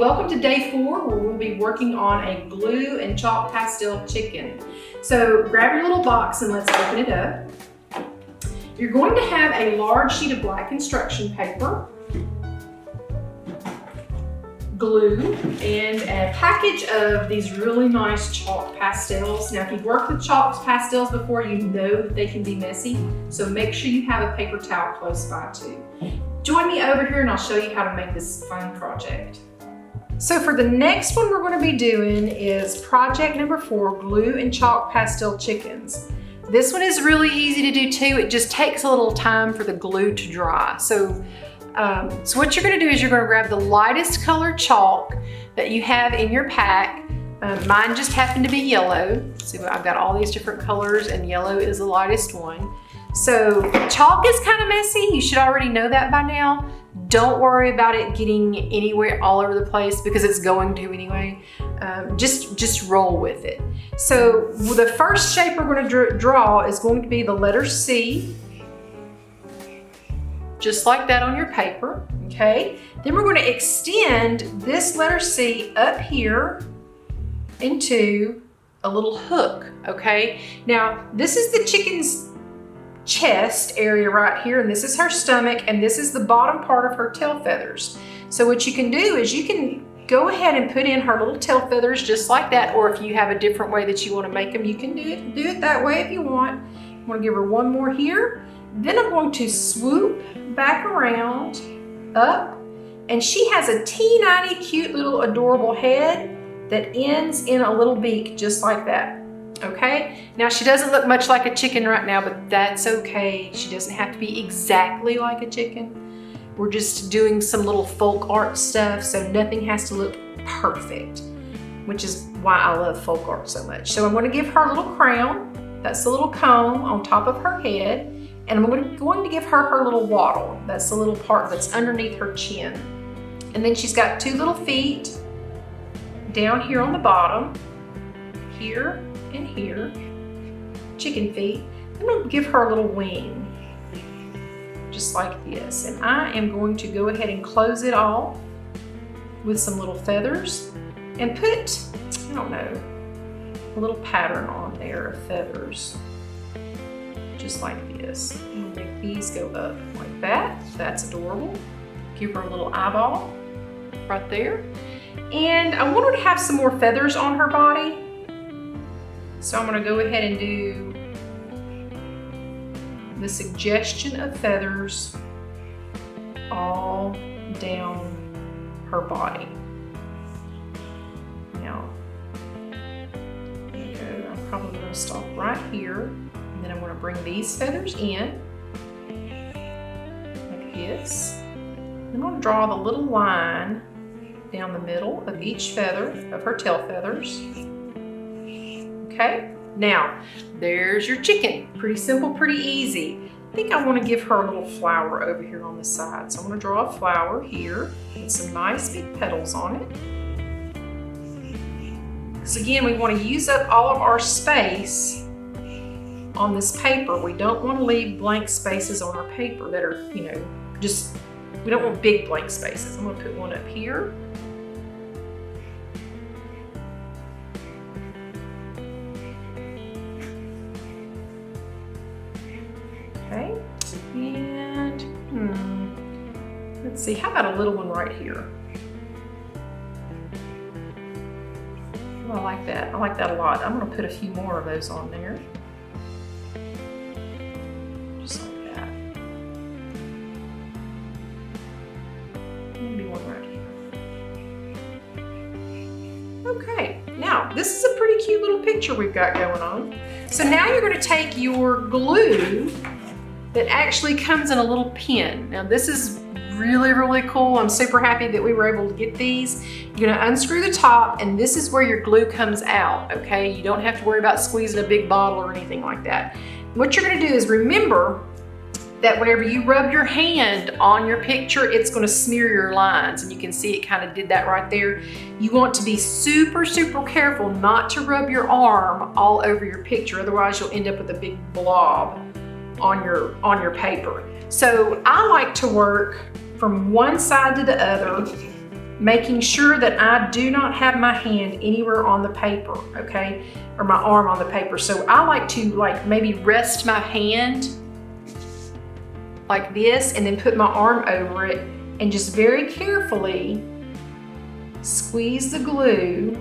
welcome to day 4 where we'll be working on a glue and chalk pastel chicken. So grab your little box and let's open it up. You're going to have a large sheet of black construction paper, glue, and a package of these really nice chalk pastels. Now if you've worked with chalk pastels before, you know that they can be messy, so make sure you have a paper towel close by too. Join me over here and I'll show you how to make this fun project. So for the next one we're going to be doing is project number 4, glue and chalk pastel chickens. This one is really easy to do too. It just takes a little time for the glue to dry. So what you're going to do is you're going to grab the lightest colored chalk that you have in your pack. Mine just happened to be yellow. See, I've got all these different colors and yellow is the lightest one. So chalk is kind of messy. You should already know that by now. Don't worry about it getting anywhere all over the place because it's going to anyway. Just roll with it. So the first shape we're going to draw is going to be the letter C, just like that on your paper, okay? Then we're going to extend this letter C up here into a little hook, okay? Now, this is the chicken's chest area right here, and this is her stomach, and this is the bottom part of her tail feathers. So what you can do is you can go ahead and put in her little tail feathers just like that, or if you have a different way that you want to make them, you can do it that way if you want. I'm going to give her one more here. Then I'm going to swoop back around, up, and she has a teeny cute little adorable head that ends in a little beak just like that. Okay, now she doesn't look much like a chicken right now, but that's okay. She doesn't have to be exactly like a chicken. We're just doing some little folk art stuff, so nothing has to look perfect, which is why I love folk art so much. So I'm going to give her a little crown. That's the little comb on top of her head, and I'm going to give her her little wattle. That's the little part that's underneath her chin. And then she's got 2 little feet down here on the bottom, here and here, chicken feet. I'm going to give her a little wing, just like this. And I am going to go ahead and close it all with some little feathers and put, I don't know, a little pattern on there of feathers, just like this. I'm going to make these go up like that. That's adorable. Give her a little eyeball right there. And I want her to have some more feathers on her body. So I'm going to go ahead and do the suggestion of feathers all down her body. Now, I'm probably going to stop right here, and then I'm going to bring these feathers in like this. I'm going to draw the little line down the middle of each feather of her tail feathers. Okay, now there's your chicken. Pretty simple, pretty easy. I think I want to give her a little flower over here on the side. So I'm going to draw a flower here with some nice big petals on it. Because again, we want to use up all of our space on this paper. We don't want to leave blank spaces on our paper that are, we don't want big blank spaces. I'm going to put one up here. Okay, and let's see, how about a little one right here? Oh, I like that. I like that a lot. I'm going to put a few more of those on there. Just like that. Maybe one right here. Okay, now this is a pretty cute little picture we've got going on. So now you're going to take your glue that actually comes in a little pin. Now this is really cool. I'm super happy that we were able to get these. You're gonna unscrew the top, and this is where your glue comes out, okay? You don't have to worry about squeezing a big bottle or anything like that. What you're gonna do is remember that whenever you rub your hand on your picture, it's gonna smear your lines, and you can see it kind of did that right there. You want to be super careful not to rub your arm all over your picture, otherwise you'll end up with a big blob on your paper. So I like to work from one side to the other making sure that I do not have my hand anywhere on the paper, okay? Or my arm on the paper. So I like to maybe rest my hand like this and then put my arm over it and just very carefully squeeze the glue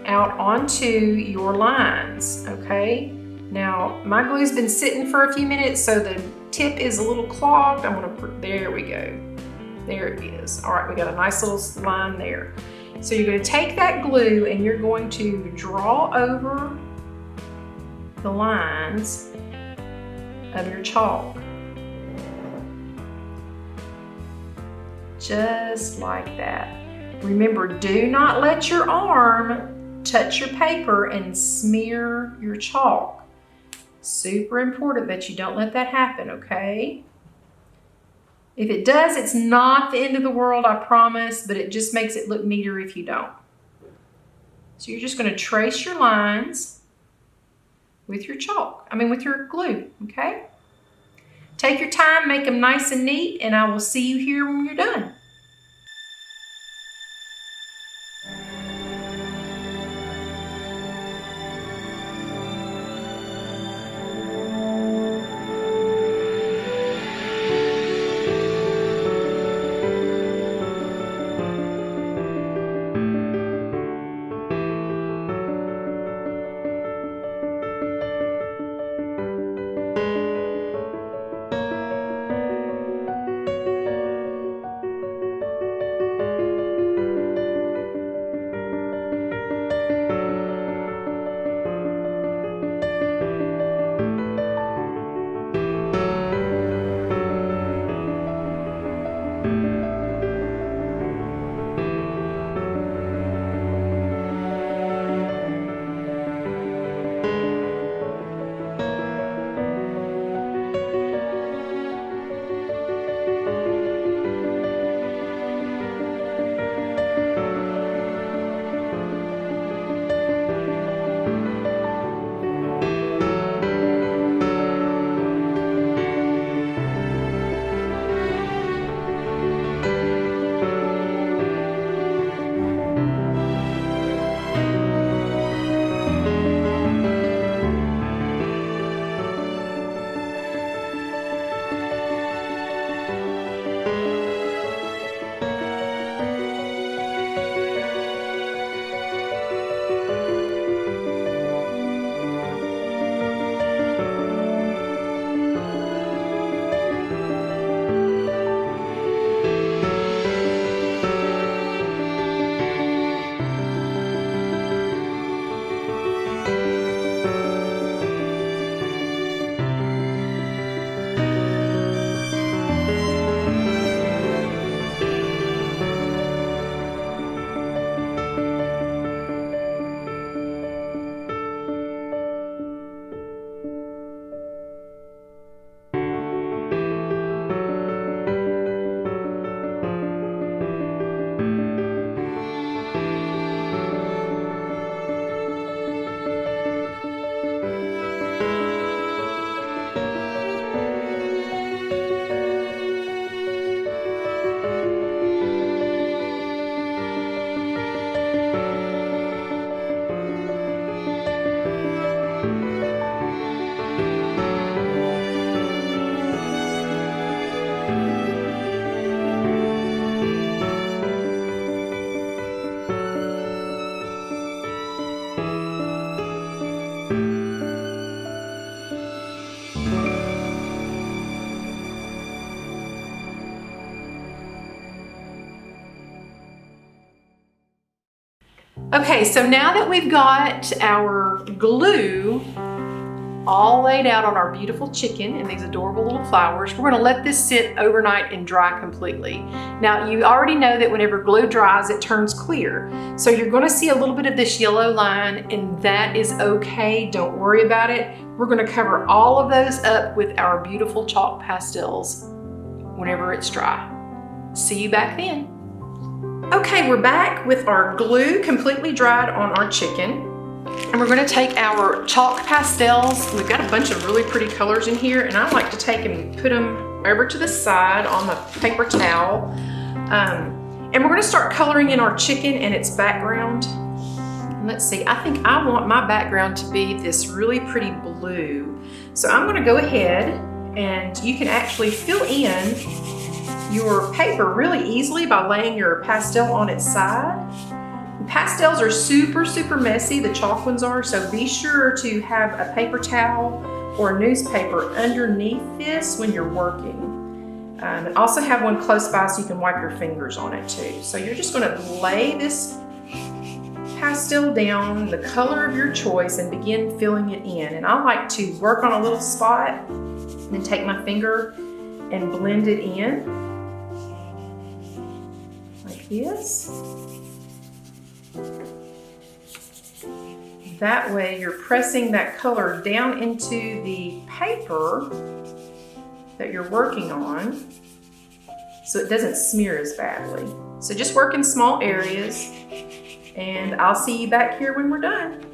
out onto your lines, okay? Now, my glue's been sitting for a few minutes, so the tip is a little clogged. There we go. There it is. All right, we got a nice little line there. So you're going to take that glue and you're going to draw over the lines of your chalk. Just like that. Remember, do not let your arm touch your paper and smear your chalk. Super important that you don't let that happen, okay? If it does, it's not the end of the world, I promise, but it just makes it look neater if you don't. So you're just going to trace your lines with your with your glue, okay? Take your time, make them nice and neat, and I will see you here when you're done. Okay, so now that we've got our glue all laid out on our beautiful chicken and these adorable little flowers, we're gonna let this sit overnight and dry completely. Now, you already know that whenever glue dries, it turns clear. So you're gonna see a little bit of this yellow line, and that is okay, don't worry about it. We're gonna cover all of those up with our beautiful chalk pastels whenever it's dry. See you back then. Okay, we're back with our glue completely dried on our chicken. And we're gonna take our chalk pastels. We've got a bunch of really pretty colors in here, and I like to take and put them over to the side on the paper towel. And we're gonna start coloring in our chicken and its background. Let's see, I think I want my background to be this really pretty blue. So I'm gonna go ahead and you can actually fill in your paper really easily by laying your pastel on its side. Pastels are super, super messy, the chalk ones are, so be sure to have a paper towel or a newspaper underneath this when you're working. And also have one close by so you can wipe your fingers on it too. So you're just gonna lay this pastel down, the color of your choice, and begin filling it in. And I like to work on a little spot and then take my finger and blend it in like this. That way you're pressing that color down into the paper that you're working on so it doesn't smear as badly. So just work in small areas, and I'll see you back here when we're done.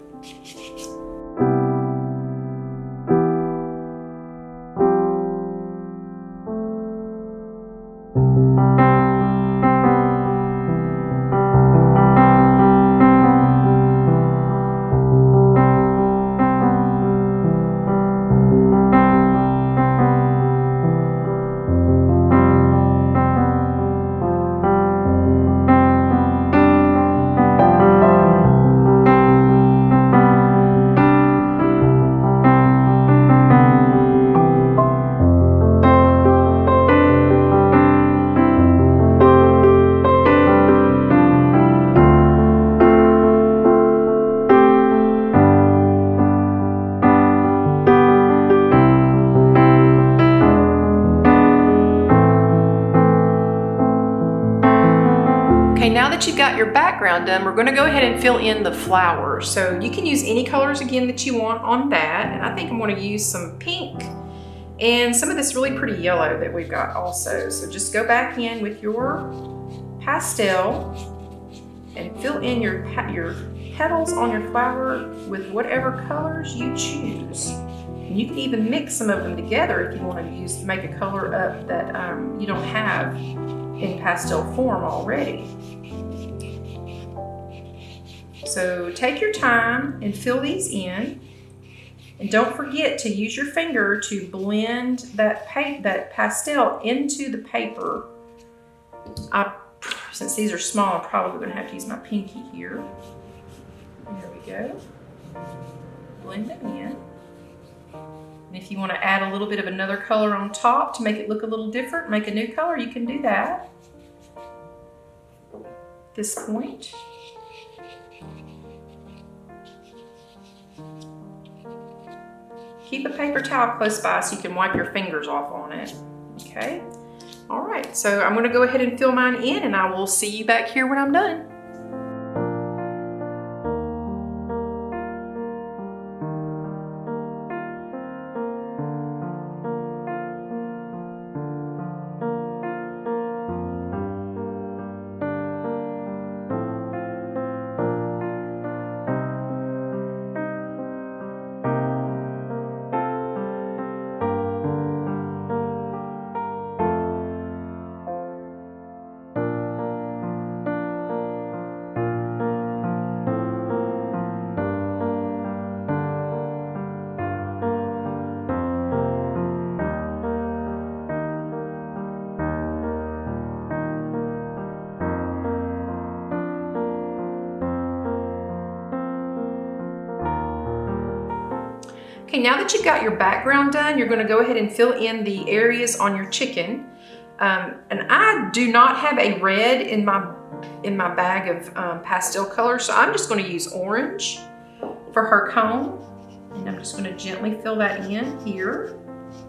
Okay, now that you've got your background done, we're going to go ahead and fill in the flowers. So you can use any colors again that you want on that. And I think I'm going to use some pink and some of this really pretty yellow that we've got also. So just go back in with your pastel and fill in your petals on your flower with whatever colors you choose. And you can even mix some of them together if you want to make a color up that you don't have in pastel form already. So take your time and fill these in, and don't forget to use your finger to blend that pastel into the paper. Since these are small, I'm probably going to have to use my pinky here. There we go. Blend them in. And if you want to add a little bit of another color on top to make it look a little different, make a new color, you can do that at this point. Keep a paper towel close by so you can wipe your fingers off on it. Okay? All right, so I'm going to go ahead and fill mine in, and I will see you back here when I'm done. Okay, now that you've got your background done, you're going to go ahead and fill in the areas on your chicken. And I do not have a red in my bag of pastel colors, so I'm just going to use orange for her cone. And I'm just going to gently fill that in here.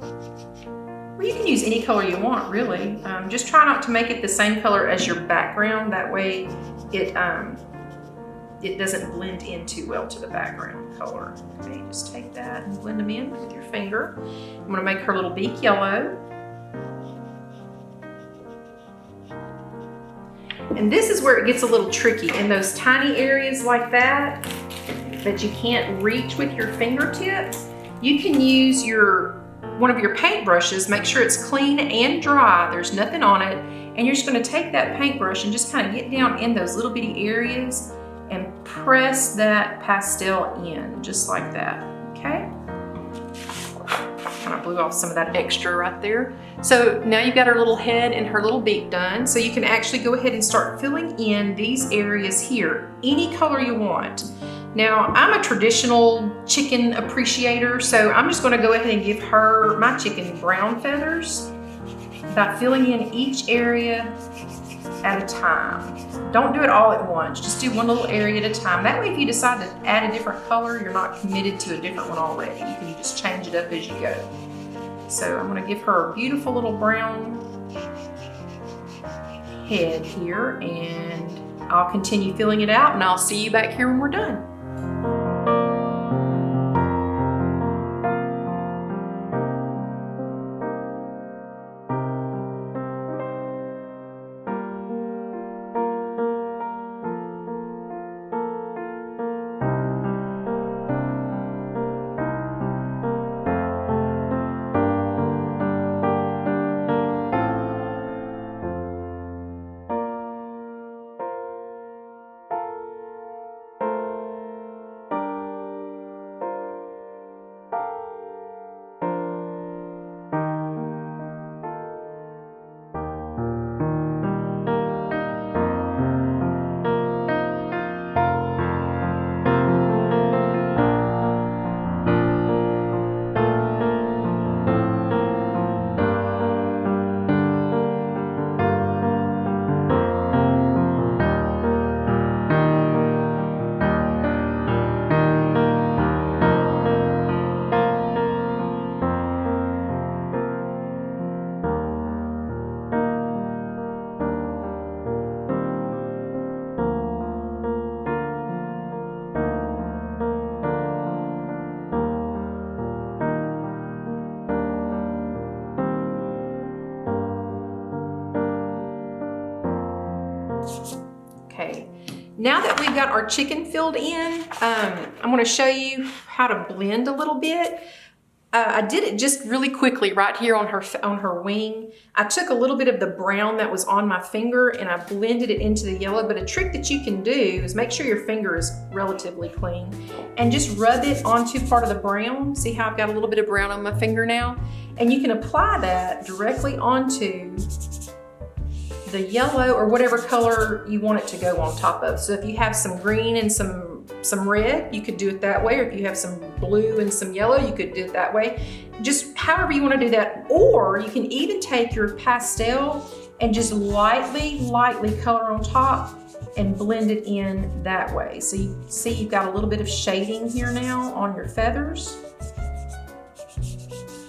Well, you can use any color you want, really. Just try not to make it the same color as your background. That way it doesn't blend in too well to the background color. Okay, just take that and blend them in with your finger. I'm going to make her little beak yellow. And this is where it gets a little tricky. In those tiny areas like that you can't reach with your fingertips, you can use one of your paint brushes. Make sure it's clean and dry, there's nothing on it, And you're just gonna take that paintbrush and just kind of get down in those little bitty areas and press that pastel in, just like that, okay? Kind of blew off some of that extra right there. So now you've got her little head and her little beak done. So you can actually go ahead and start filling in these areas here, any color you want. Now, I'm a traditional chicken appreciator, so I'm just gonna go ahead and give her, my chicken, brown feathers by filling in each area at a time. Don't do it all at once, just do one little area at a time. That way if you decide to add a different color, you're not committed to a different one already. You can just change it up as you go. So I'm gonna give her a beautiful little brown head here, and I'll continue filling it out, and I'll see you back here when we're done. Okay, now that we've got our chicken filled in, I'm going to show you how to blend a little bit. I did it just really quickly right here on her wing. I took a little bit of the brown that was on my finger and I blended it into the yellow, but a trick that you can do is make sure your finger is relatively clean and just rub it onto part of the brown. See how I've got a little bit of brown on my finger now? And you can apply that directly onto the yellow or whatever color you want it to go on top of. So if you have some green and some red, you could do it that way. Or if you have some blue and some yellow, you could do it that way. Just however you want to do that. Or you can even take your pastel and just lightly color on top and blend it in that way. So you see you've got a little bit of shading here now on your feathers.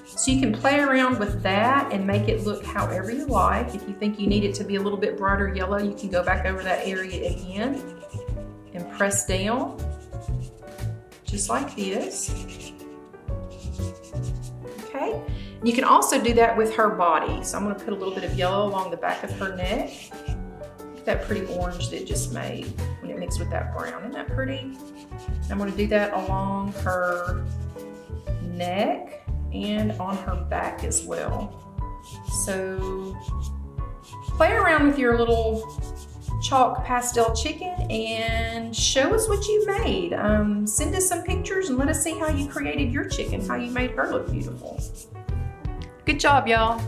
So you can play around with that and make it look however you like. If you think you need it to be a little bit brighter yellow, you can go back over that area again and press down, just like this. Okay, and you can also do that with her body. So I'm gonna put a little bit of yellow along the back of her neck. Look at that pretty orange that it just made when it mixed with that brown. Isn't that pretty? And I'm gonna do that along her neck and on her back as well. So play around with your little chalk pastel chicken and show us what you made. Send us some pictures and let us see how you created your chicken, how you made her look beautiful. Good job, y'all.